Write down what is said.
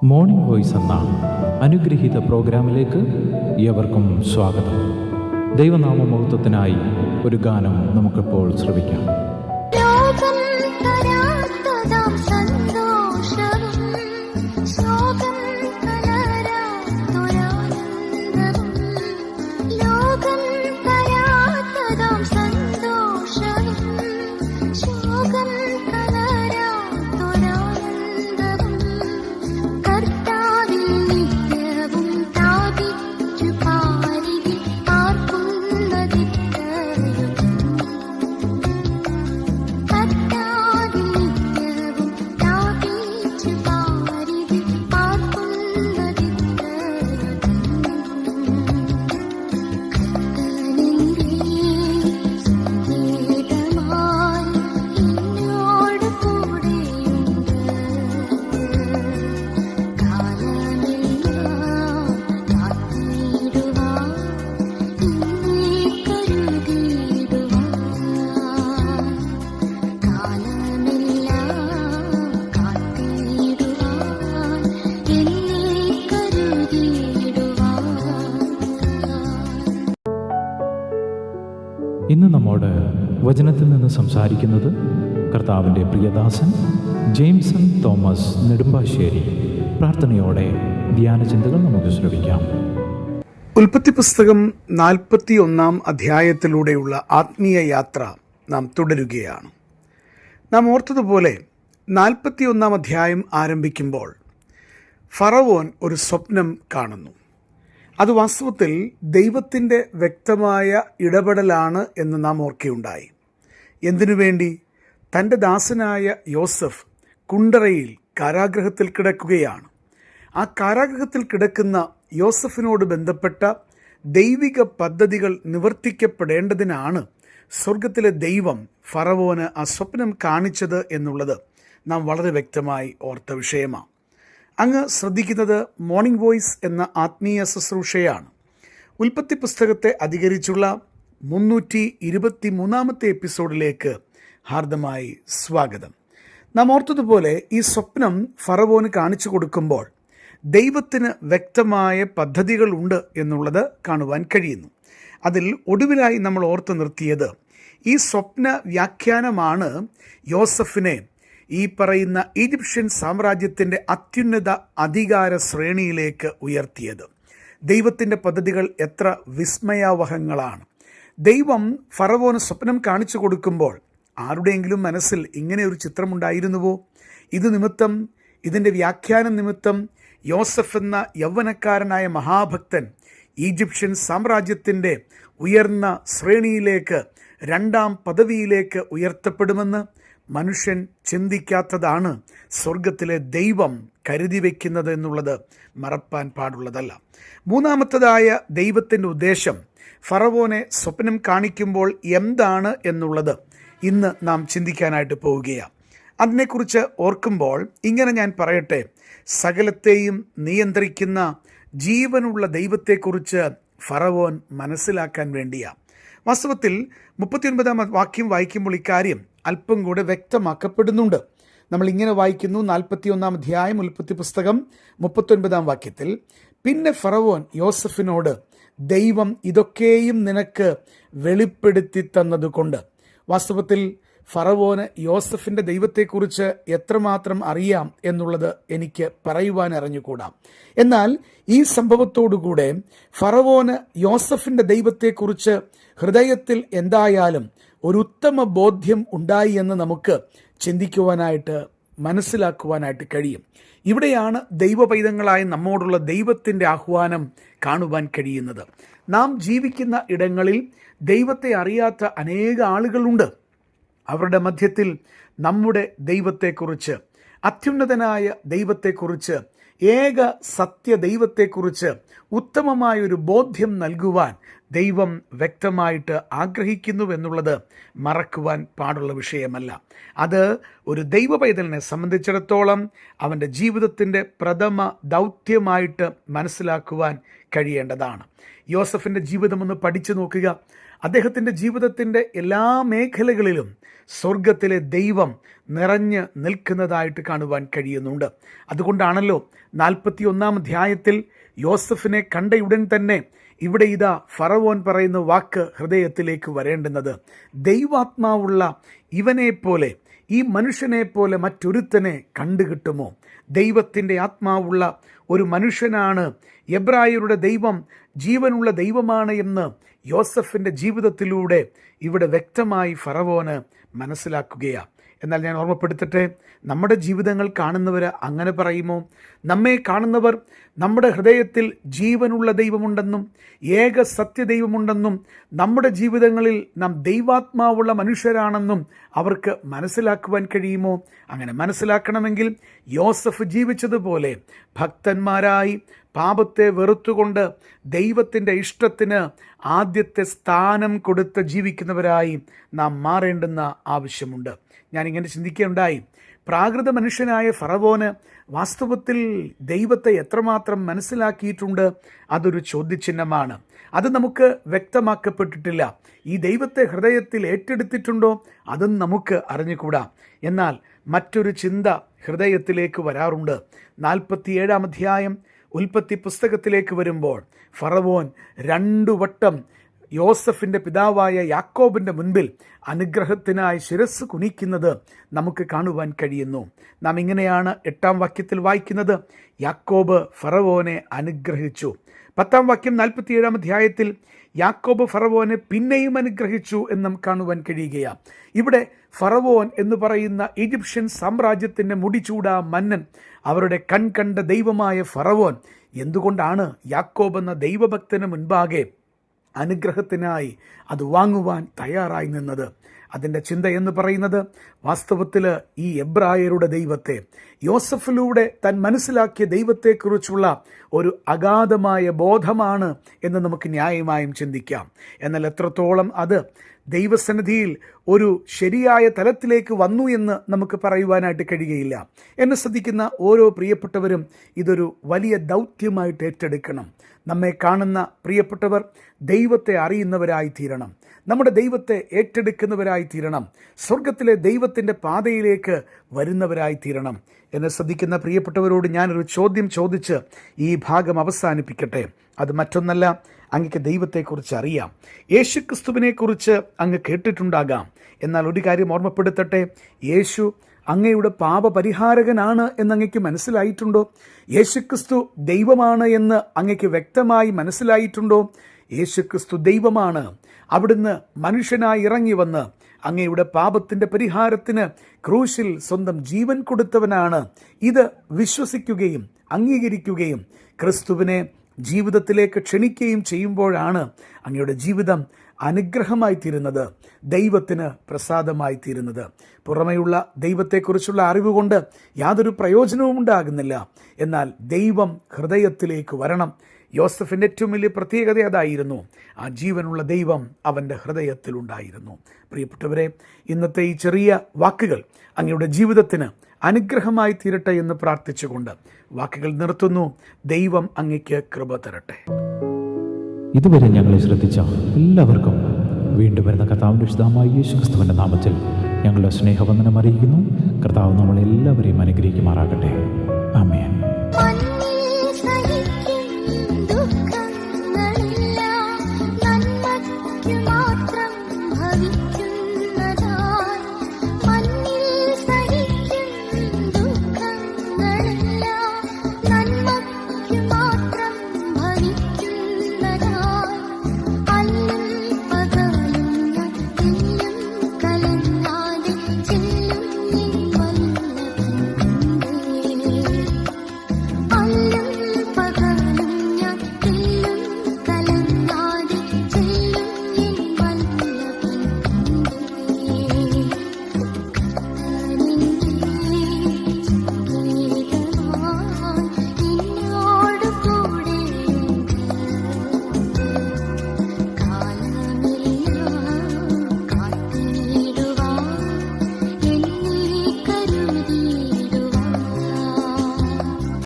Morning voice എന്ന അനുഗ്രഹീത പ്രോഗ്രാമിലേക്ക് ഏവർക്കും സ്വാഗതം. ദൈവനാമമഹത്വത്തിനായി ഒരു ഗാനം നമുക്കിപ്പോൾ ശ്രവിക്കാം. ഇന്ന് നമ്മോട് വചനത്തിൽ നിന്ന് സംസാരിക്കുന്നത് കർത്താവിൻ്റെ പ്രിയദാസൻ ജെയിംസൺ തോമസ് നെടുമ്പാശ്ശേരി. പ്രാർത്ഥനയോടെ ധ്യാനചിന്തകൾ നമുക്ക് ശ്രവിക്കാം. ഉൽപ്പത്തി പുസ്തകം 41 അധ്യായത്തിലൂടെയുള്ള ആത്മീയ യാത്ര നാം തുടരുകയാണ്. നാം ഓർത്തതുപോലെ 41 അധ്യായം ആരംഭിക്കുമ്പോൾ ഫറവോൻ ഒരു സ്വപ്നം കാണുന്നു. അത് വാസ്തവത്തിൽ ദൈവത്തിൻ്റെ വ്യക്തമായ ഇടപെടലാണ് എന്ന് നാം ഓർക്കുകയുണ്ടായി. എന്തിനു വേണ്ടി? തൻ്റെ ദാസനായ യോസഫ് കുണ്ടറയിൽ കാരാഗൃഹത്തിൽ കിടക്കുകയാണ്. ആ കാരാഗൃഹത്തിൽ കിടക്കുന്ന യോസഫിനോട് ബന്ധപ്പെട്ട ദൈവിക പദ്ധതികൾ നിവർത്തിക്കപ്പെടേണ്ടതിനാണ് സ്വർഗത്തിലെ ദൈവം ഫറവോന് ആ സ്വപ്നം കാണിച്ചത് എന്നുള്ളത് നാം വളരെ വ്യക്തമായി ഓർത്ത വിഷയമാണ്. അങ്ങ് ശ്രദ്ധിക്കുന്നത് മോർണിംഗ് വോയിസ് എന്ന ആത്മീയ ശുശ്രൂഷയാണ്. ഉൽപ്പത്തി പുസ്തകത്തെ അധികരിച്ചുള്ള 323 എപ്പിസോഡിലേക്ക് ഹാർദമായി സ്വാഗതം. നാം ഓർത്തതുപോലെ ഈ സ്വപ്നം ഫറവോന് കാണിച്ചു കൊടുക്കുമ്പോൾ ദൈവത്തിന് വ്യക്തമായ പദ്ധതികളുണ്ട് എന്നുള്ളത് കാണുവാൻ കഴിയുന്നു. അതിൽ ഒടുവിലായി നമ്മൾ ഓർത്തു നിർത്തിയത് ഈ സ്വപ്ന വ്യാഖ്യാനമാണ് യോസഫിനെ ഈ പറയുന്ന ഈജിപ്ഷ്യൻ സാമ്രാജ്യത്തിൻ്റെ അത്യുന്നത അധികാര ശ്രേണിയിലേക്ക് ഉയർത്തിയത്. ദൈവത്തിൻ്റെ പദ്ധതികൾ എത്ര വിസ്മയാവഹങ്ങളാണ്. ദൈവം ഫറവോന് സ്വപ്നം കാണിച്ചു കൊടുക്കുമ്പോൾ ആരുടെയെങ്കിലും മനസ്സിൽ ഇങ്ങനെ ഒരു ചിത്രമുണ്ടായിരുന്നുവോ? ഇത് നിമിത്തം, ഇതിൻ്റെ വ്യാഖ്യാനം നിമിത്തം യോസഫ് എന്ന യൗവനക്കാരനായ മഹാഭക്തൻ ഈജിപ്ഷ്യൻ സാമ്രാജ്യത്തിൻ്റെ ഉയർന്ന ശ്രേണിയിലേക്ക്, 2ാം പദവിയിലേക്ക് ഉയർത്തപ്പെടുമെന്ന് മനുഷ്യൻ ചിന്തിക്കാത്തതാണ് സ്വർഗത്തിലെ ദൈവം കരുതി വയ്ക്കുന്നത് എന്നുള്ളത് മറപ്പാൻ പാടുള്ളതല്ല. മൂന്നാമത്തേതായ ദൈവത്തിൻ്റെ ഉദ്ദേശം ഫറവോനെ സ്വപ്നം കാണിക്കുമ്പോൾ എന്താണ് എന്നുള്ളത് ഇന്ന് നാം ചിന്തിക്കാനായിട്ട് പോവുകയാണ്. അതിനെക്കുറിച്ച് ഓർക്കുമ്പോൾ ഇങ്ങനെ ഞാൻ പറയട്ടെ, സകലത്തെയും നിയന്ത്രിക്കുന്ന ജീവനുള്ള ദൈവത്തെക്കുറിച്ച് ഫറവോൻ മനസ്സിലാക്കാൻ വേണ്ടിയാണ്. വാസ്തവത്തിൽ 39 വാക്യം വായിക്കുമ്പോൾ ഇക്കാര്യം അല്പം കൂടെ വ്യക്തമാക്കപ്പെടുന്നുണ്ട്. നമ്മളിങ്ങനെ വായിക്കുന്നു, 41 അധ്യായം ഉൽപ്പത്തി പുസ്തകം 39 വാക്യത്തിൽ, പിന്നെ ഫറവോൻ യോസഫിനോട്, ദൈവം ഇതൊക്കെയും നിനക്ക് വെളിപ്പെടുത്തി തന്നതുകൊണ്ട്. വാസ്തവത്തിൽ ഫറവോന് യോസഫിൻ്റെ ദൈവത്തെക്കുറിച്ച് എത്രമാത്രം അറിയാം എന്നുള്ളത് എനിക്ക് പറയുവാൻ അറിഞ്ഞുകൂടാ. എന്നാൽ ഈ സംഭവത്തോടുകൂടെ ഫറവോന് യോസഫിൻ്റെ ദൈവത്തെക്കുറിച്ച് ഹൃദയത്തിൽ എന്തായാലും ഒരു ഉത്തമ ബോധ്യം ഉണ്ടായി എന്ന് നമുക്ക് ചിന്തിക്കുവാനായിട്ട്, മനസ്സിലാക്കുവാനായിട്ട് കഴിയും. ഇവിടെയാണ് ദൈവപൈതങ്ങളായ നമ്മോടുള്ള ദൈവത്തിൻ്റെ ആഹ്വാനം കാണുവാൻ കഴിയുന്നത്. നാം ജീവിക്കുന്ന ഇടങ്ങളിൽ ദൈവത്തെ അറിയാത്ത അനേക ആളുകളുണ്ട്. അവരുടെ മധ്യത്തിൽ നമ്മുടെ ദൈവത്തെക്കുറിച്ച്, അത്യുന്നതനായ ദൈവത്തെക്കുറിച്ച്, ഏക സത്യ ദൈവത്തെക്കുറിച്ച് ഉത്തമമായൊരു ബോധ്യം നൽകുവാൻ ദൈവം വ്യക്തമായിട്ട് ആഗ്രഹിക്കുന്നുവെന്നുള്ളത് മറക്കുവാൻ പാടുള്ള വിഷയമല്ല. അത് ഒരു ദൈവ പൈതലിനെ സംബന്ധിച്ചിടത്തോളം അവൻ്റെ ജീവിതത്തിൻ്റെ പ്രഥമ ദൗത്യമായിട്ട് മനസ്സിലാക്കുവാൻ കഴിയേണ്ടതാണ്. യോസഫിൻ്റെ ജീവിതമൊന്ന് പഠിച്ചു നോക്കുക. അദ്ദേഹത്തിൻ്റെ ജീവിതത്തിൻ്റെ എല്ലാ മേഖലകളിലും സ്വർഗത്തിലെ ദൈവം നിറഞ്ഞ് നിൽക്കുന്നതായിട്ട് കാണുവാൻ കഴിയുന്നുണ്ട്. അതുകൊണ്ടാണല്ലോ 41 അധ്യായത്തിൽ യോസഫിനെ കണ്ടയുടൻ തന്നെ ഇവിടെ ഇതാ ഫറവോൻ പറയുന്ന വാക്ക് ഹൃദയത്തിലേക്ക് വരേണ്ടുന്നത്, ദൈവാത്മാവുള്ള ഇവനെപ്പോലെ, ഈ മനുഷ്യനെ പോലെ മറ്റൊരുത്തനെ കണ്ടുകിട്ടുമോ? ദൈവത്തിൻ്റെ ആത്മാവുള്ള ഒരു മനുഷ്യനാണ് എബ്രായരുടെ ദൈവം, ജീവനുള്ള ദൈവമാണ് എന്ന് യോസഫിൻ്റെ ജീവിതത്തിലൂടെ ഇവിടെ വ്യക്തമായി ഫറവോന് മനസ്സിലാക്കുകയാണ്. എന്നാൽ ഞാൻ ഓർമ്മപ്പെടുത്തട്ടെ, നമ്മുടെ ജീവിതങ്ങൾ കാണുന്നവർ അങ്ങനെ പറയുമോ? നമ്മെ കാണുന്നവർ നമ്മുടെ ഹൃദയത്തിൽ ജീവനുള്ള ദൈവമുണ്ടെന്നും ഏക സത്യദൈവമുണ്ടെന്നും നമ്മുടെ ജീവിതങ്ങളിൽ നാം ദൈവാത്മാവുള്ള മനുഷ്യരാണെന്നും അവർക്ക് മനസ്സിലാക്കുവാൻ കഴിയുമോ? അങ്ങനെ മനസ്സിലാക്കണമെങ്കിൽ യോസഫ് ജീവിച്ചതുപോലെ ഭക്തന്മാരായി പാപത്തെ വെറുത്തുകൊണ്ട് ദൈവത്തിൻ്റെ ഇഷ്ടത്തിന് ആദ്യത്തെ സ്ഥാനം കൊടുത്ത് ജീവിക്കുന്നവരായി നാം മാറേണ്ടുന്ന ആവശ്യമുണ്ട്. ഞാനിങ്ങനെ ചിന്തിക്കുകയുണ്ടായി, പ്രാകൃത മനുഷ്യനായ ഫറവോന് വാസ്തവത്തിൽ ദൈവത്തെ എത്രമാത്രം മനസ്സിലാക്കിയിട്ടുണ്ട്? അതൊരു ചോദ്യചിഹ്നമാണ്. അത് നമുക്ക് വ്യക്തമാക്കപ്പെട്ടിട്ടില്ല. ഈ ദൈവത്തെ ഹൃദയത്തിൽ ഏറ്റെടുത്തിട്ടുണ്ടോ? അതും നമുക്ക് അറിഞ്ഞുകൂടാ. എന്നാൽ മറ്റൊരു ചിന്ത ഹൃദയത്തിലേക്ക് വരാറുണ്ട്. 47 അധ്യായം ഉൽപ്പത്തി പുസ്തകത്തിലേക്ക് വരുമ്പോൾ ഫറവോൻ 2 വട്ടം യോസഫിൻ്റെ പിതാവായ യാക്കോബിൻ്റെ മുൻപിൽ അനുഗ്രഹത്തിനായി ശിരസ് കുനിക്കുന്നത് നമുക്ക് കാണുവാൻ കഴിയുന്നു. നാം ഇങ്ങനെയാണ് 8 വാക്യത്തിൽ വായിക്കുന്നത്, യാക്കോബ് ഫറവോനെ അനുഗ്രഹിച്ചു. 10 വാക്യം 47 അധ്യായത്തിൽ യാക്കോബ് ഫറവോനെ പിന്നെയും അനുഗ്രഹിച്ചു എന്നും കാണുവാൻ കഴിയുകയാണ്. ഇവിടെ ഫറവോൻ എന്ന് പറയുന്ന ഈജിപ്ഷ്യൻ സാമ്രാജ്യത്തിൻ്റെ മുടിചൂടാ മന്നൻ, അവരുടെ കണ്ട ദൈവമായ ഫറവോൻ എന്തുകൊണ്ടാണ് യാക്കോബ് എന്ന ദൈവഭക്തന് മുൻപാകെ അനുഗ്രഹത്തിനായി അത് വാങ്ങുവാൻ തയ്യാറായി നിന്നത്? അതിൻ്റെ ചിന്ത എന്ന് പറയുന്നത് വാസ്തവത്തിൽ ഈ എബ്രായരുടെ ദൈവത്തെ, യോസഫിലൂടെ താൻ മനസ്സിലാക്കിയ ദൈവത്തെക്കുറിച്ചുള്ള ഒരു അഗാധമായ ബോധമാണ് എന്ന് നമുക്ക് ന്യായമായും ചിന്തിക്കാം. എന്നാൽ എത്രത്തോളം അത് ദൈവസന്നിധിയിൽ ഒരു ശരിയായ തലത്തിലേക്ക് വന്നു എന്ന് നമുക്ക് പറയുവാനായിട്ട് കഴിയുകയില്ല. എന്നെ ശ്രദ്ധിക്കുന്ന ഓരോ പ്രിയപ്പെട്ടവരും ഇതൊരു വലിയ ദൗത്യമായിട്ട് ഏറ്റെടുക്കണം. നമ്മെ കാണുന്ന പ്രിയപ്പെട്ടവർ ദൈവത്തെ അറിയുന്നവരായി തീരണം, നമ്മുടെ ദൈവത്തെ ഏറ്റെടുക്കുന്നവരായി തീരണം, സ്വർഗത്തിലെ ദൈവത്തിൻ്റെ പാതയിലേക്ക് വരുന്നവരായി തീരണം. എന്നെ ശ്രദ്ധിക്കുന്ന പ്രിയപ്പെട്ടവരോട് ഞാനൊരു ചോദ്യം ചോദിച്ച് ഈ ഭാഗം അവസാനിപ്പിക്കട്ടെ. അത് മറ്റൊന്നല്ല, അങ്ങക്ക് ദൈവത്തെക്കുറിച്ച് അറിയാം, യേശുക്രിസ്തുവിനെക്കുറിച്ച് അങ്ങ് കേട്ടിട്ടുണ്ടാകാം. എന്നാൽ ഒരു കാര്യം ഓർമ്മപ്പെടുത്തട്ടെ, യേശു അങ്ങയുടെ പാപപരിഹാരകനാണ് എന്നങ്ങയ്ക്ക് മനസ്സിലായിട്ടുണ്ടോ? യേശുക്രിസ്തു ദൈവമാണ് എന്ന് അങ്ങയ്ക്ക് വ്യക്തമായി മനസ്സിലായിട്ടുണ്ടോ? യേശുക്രിസ്തു ദൈവമാണ്. അവിടുന്ന് മനുഷ്യനായി ഇറങ്ങി വന്ന് അങ്ങയുടെ പാപത്തിൻ്റെ പരിഹാരത്തിന് ക്രൂശിൽ സ്വന്തം ജീവൻ കൊടുത്തവനാണ്. ഇത് വിശ്വസിക്കുകയും അംഗീകരിക്കുകയും ക്രിസ്തുവിനെ ജീവിതത്തിലേക്ക് ക്ഷണിക്കുകയും ചെയ്യുമ്പോഴാണ് അങ്ങയുടെ ജീവിതം അനുഗ്രഹമായി തീരുന്നത്, ദൈവത്തിന് പ്രസാദമായി തീരുന്നത്. പുറമെയുള്ള ദൈവത്തെക്കുറിച്ചുള്ള അറിവ് കൊണ്ട് യാതൊരു പ്രയോജനവും ഉണ്ടാകുന്നില്ല. എന്നാൽ ദൈവം ഹൃദയത്തിലേക്ക് വരണം. യോസഫിൻ്റെ ഏറ്റവും വലിയ പ്രത്യേകത അതായിരുന്നു. ആ ജീവനുള്ള ദൈവം അവൻ്റെ ഹൃദയത്തിലുണ്ടായിരുന്നു. പ്രിയപ്പെട്ടവരെ, ഇന്നത്തെ ഈ ചെറിയ വാക്കുകൾ അങ്ങയുടെ ജീവിതത്തിന് അനുഗ്രഹമായി തീരട്ടെ എന്ന് പ്രാർത്ഥിച്ചുകൊണ്ട് വാക്കുകൾ നിർത്തുന്നു. ദൈവം അങ്ങയ്ക്ക് കൃപ തരട്ടെ. ഇതുവരെ ഞങ്ങളെ ശ്രദ്ധിച്ച എല്ലാവർക്കും വീണ്ടും വരുന്ന കർത്താവിൻ്റെ വിശുദ്ധമായ യേശുക്രിസ്തുവിൻ്റെ നാമത്തിൽ ഞങ്ങളുടെ സ്നേഹവന്ദനം അറിയിക്കുന്നു. കർത്താവ് നമ്മളെല്ലാവരെയും അനുഗ്രഹിക്കുമാറാകട്ടെ. ആമേൻ.